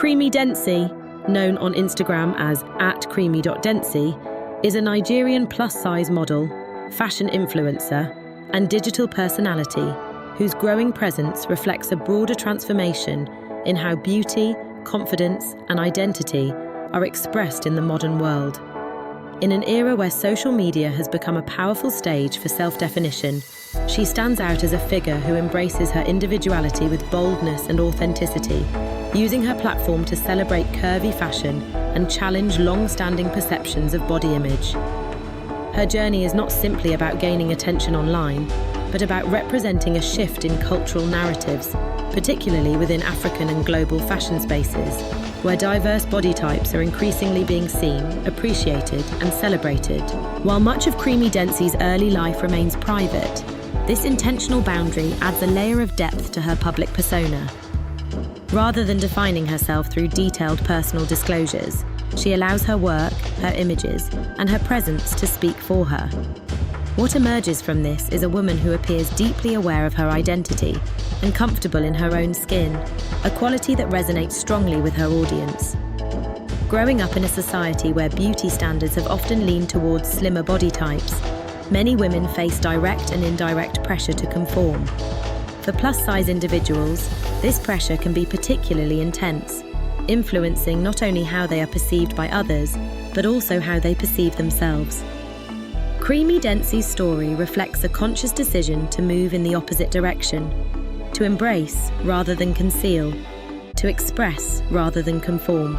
Creamy Densy, known on Instagram as @creamy.densy, is a Nigerian plus-size model, fashion influencer, and digital personality whose growing presence reflects a broader transformation in how beauty, confidence, and identity are expressed in the modern world. In an era where social media has become a powerful stage for self-definition, she stands out as a figure who embraces her individuality with boldness and authenticity, using her platform to celebrate curvy fashion and challenge long-standing perceptions of body image. Her journey is not simply about gaining attention online, but about representing a shift in cultural narratives, particularly within African and global fashion spaces, where diverse body types are increasingly being seen, appreciated, and celebrated. While much of Creamy Dency's early life remains private, this intentional boundary adds a layer of depth to her public persona. Rather than defining herself through detailed personal disclosures, she allows her work, her images, and her presence to speak for her. What emerges from this is a woman who appears deeply aware of her identity and comfortable in her own skin, a quality that resonates strongly with her audience. Growing up in a society where beauty standards have often leaned towards slimmer body types, many women face direct and indirect pressure to conform. For plus-size individuals, this pressure can be particularly intense, influencing not only how they are perceived by others, but also how they perceive themselves. Creamy Dency's story reflects a conscious decision to move in the opposite direction, to embrace rather than conceal, to express rather than conform.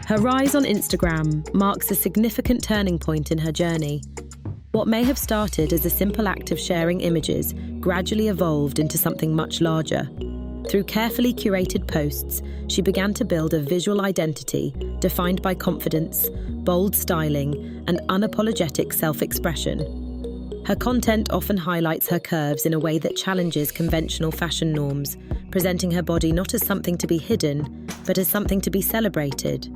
Her rise on Instagram marks a significant turning point in her journey. What may have started as a simple act of sharing images gradually evolved into something much larger. Through carefully curated posts, she began to build a visual identity defined by confidence, bold styling, and unapologetic self-expression. Her content often highlights her curves in a way that challenges conventional fashion norms, presenting her body not as something to be hidden, but as something to be celebrated.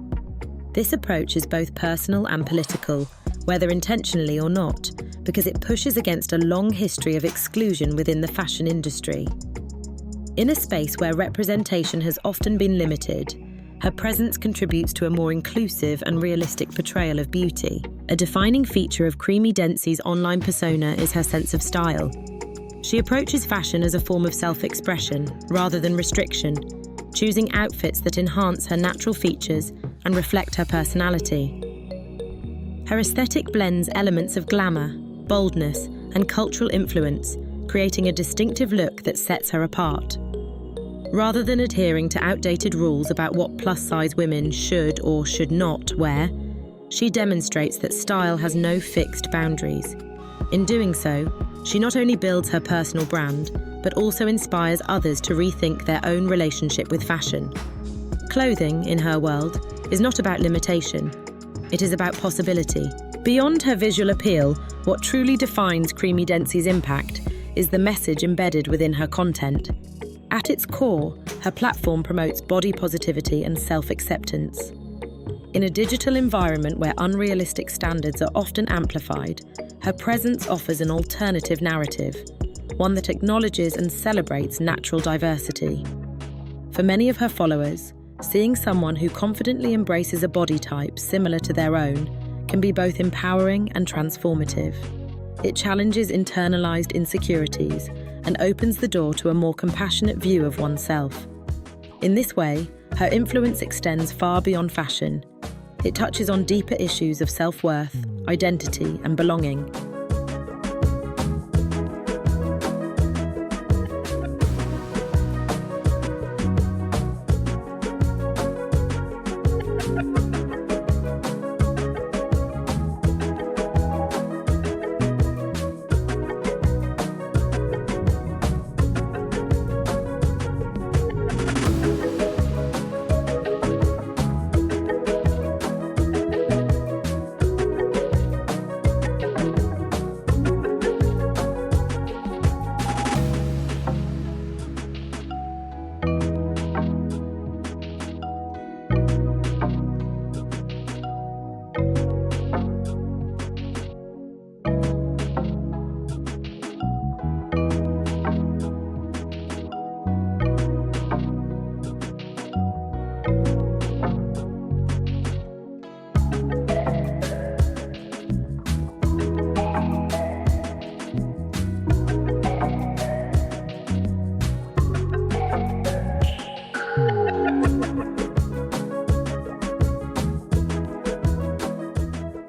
This approach is both personal and political, whether intentionally or not, because it pushes against a long history of exclusion within the fashion industry. In a space where representation has often been limited, her presence contributes to a more inclusive and realistic portrayal of beauty. A defining feature of Creamy Dency's online persona is her sense of style. She approaches fashion as a form of self-expression rather than restriction, choosing outfits that enhance her natural features and reflect her personality. Her aesthetic blends elements of glamour, boldness, and cultural influence, creating a distinctive look that sets her apart. Rather than adhering to outdated rules about what plus-size women should or should not wear, she demonstrates that style has no fixed boundaries. In doing so, she not only builds her personal brand, but also inspires others to rethink their own relationship with fashion. Clothing, in her world, is not about limitation. It is about possibility. Beyond her visual appeal, what truly defines Creamy Dency's impact is the message embedded within her content. At its core, her platform promotes body positivity and self-acceptance. In a digital environment where unrealistic standards are often amplified, her presence offers an alternative narrative, one that acknowledges and celebrates natural diversity. For many of her followers, seeing someone who confidently embraces a body type similar to their own can be both empowering and transformative. It challenges internalized insecurities and opens the door to a more compassionate view of oneself. In this way, her influence extends far beyond fashion. It touches on deeper issues of self-worth, identity, and belonging.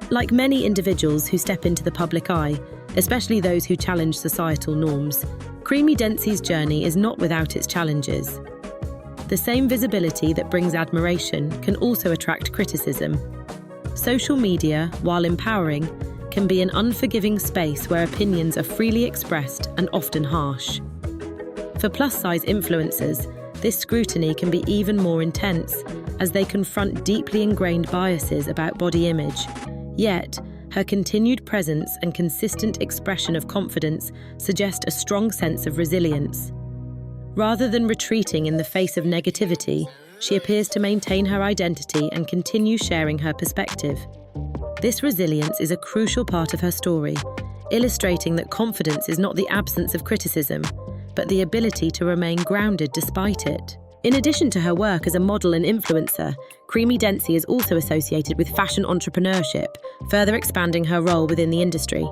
Like many individuals who step into the public eye, especially those who challenge societal norms, Creamy Dency's journey is not without its challenges. The same visibility that brings admiration can also attract criticism. Social media, while empowering, can be an unforgiving space where opinions are freely expressed and often harsh. For plus-size influencers, this scrutiny can be even more intense as they confront deeply ingrained biases about body image. Yet, her continued presence and consistent expression of confidence suggest a strong sense of resilience. Rather than retreating in the face of negativity, she appears to maintain her identity and continue sharing her perspective. This resilience is a crucial part of her story, illustrating that confidence is not the absence of criticism, but the ability to remain grounded despite it. In addition to her work as a model and influencer, Creamy Dency is also associated with fashion entrepreneurship, further expanding her role within the industry.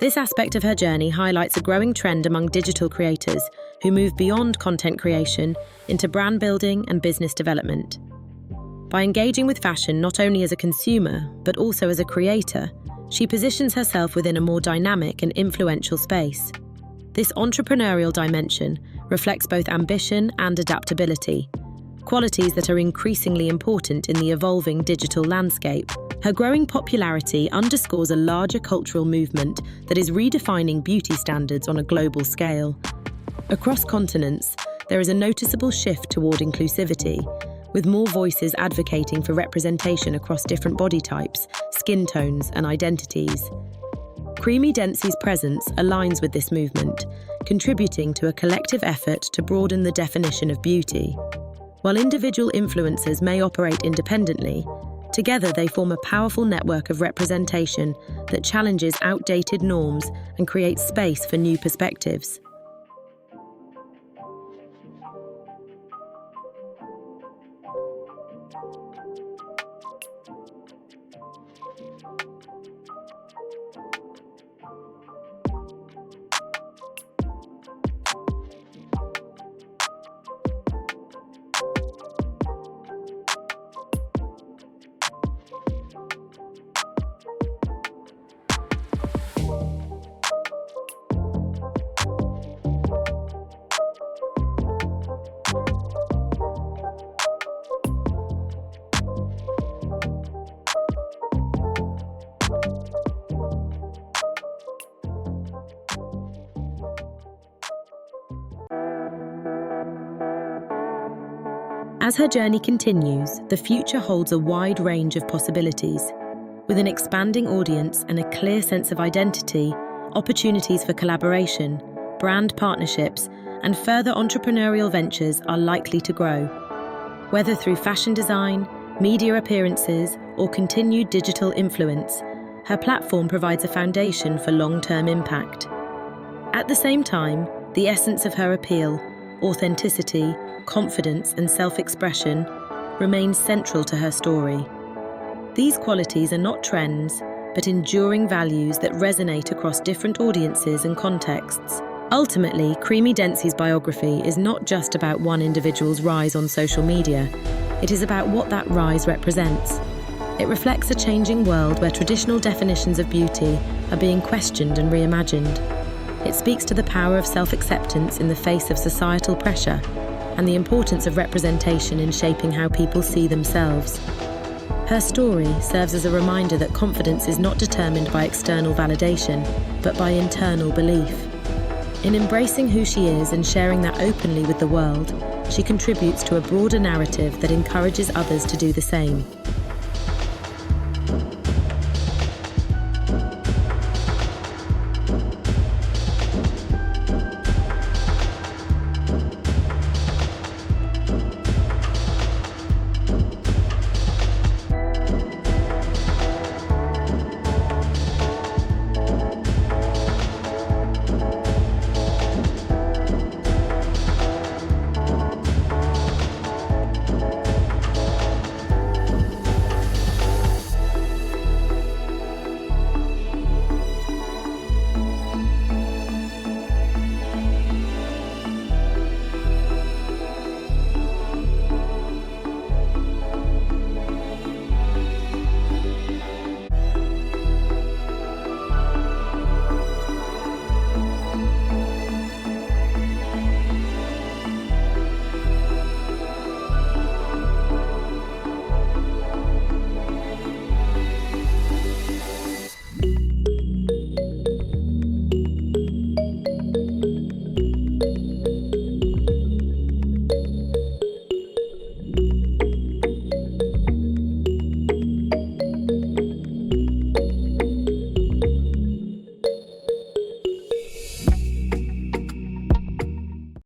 This aspect of her journey highlights a growing trend among digital creators who move beyond content creation into brand building and business development. By engaging with fashion not only as a consumer, but also as a creator, she positions herself within a more dynamic and influential space. This entrepreneurial dimension reflects both ambition and adaptability, qualities that are increasingly important in the evolving digital landscape. Her growing popularity underscores a larger cultural movement that is redefining beauty standards on a global scale. Across continents, there is a noticeable shift toward inclusivity, with more voices advocating for representation across different body types, skin tones, and identities. Creamy Dency's presence aligns with this movement, contributing to a collective effort to broaden the definition of beauty. While individual influencers may operate independently, together they form a powerful network of representation that challenges outdated norms and creates space for new perspectives. As her journey continues, the future holds a wide range of possibilities. With an expanding audience and a clear sense of identity, opportunities for collaboration, brand partnerships, and further entrepreneurial ventures are likely to grow. Whether through fashion design, media appearances, or continued digital influence, her platform provides a foundation for long-term impact. At the same time, the essence of her appeal, authenticity, confidence, and self-expression remains central to her story. These qualities are not trends, but enduring values that resonate across different audiences and contexts. Ultimately, Creamy Dency's biography is not just about one individual's rise on social media. It is about what that rise represents. It reflects a changing world where traditional definitions of beauty are being questioned and reimagined. It speaks to the power of self-acceptance in the face of societal pressure and the importance of representation in shaping how people see themselves. Her story serves as a reminder that confidence is not determined by external validation, but by internal belief. In embracing who she is and sharing that openly with the world, she contributes to a broader narrative that encourages others to do the same.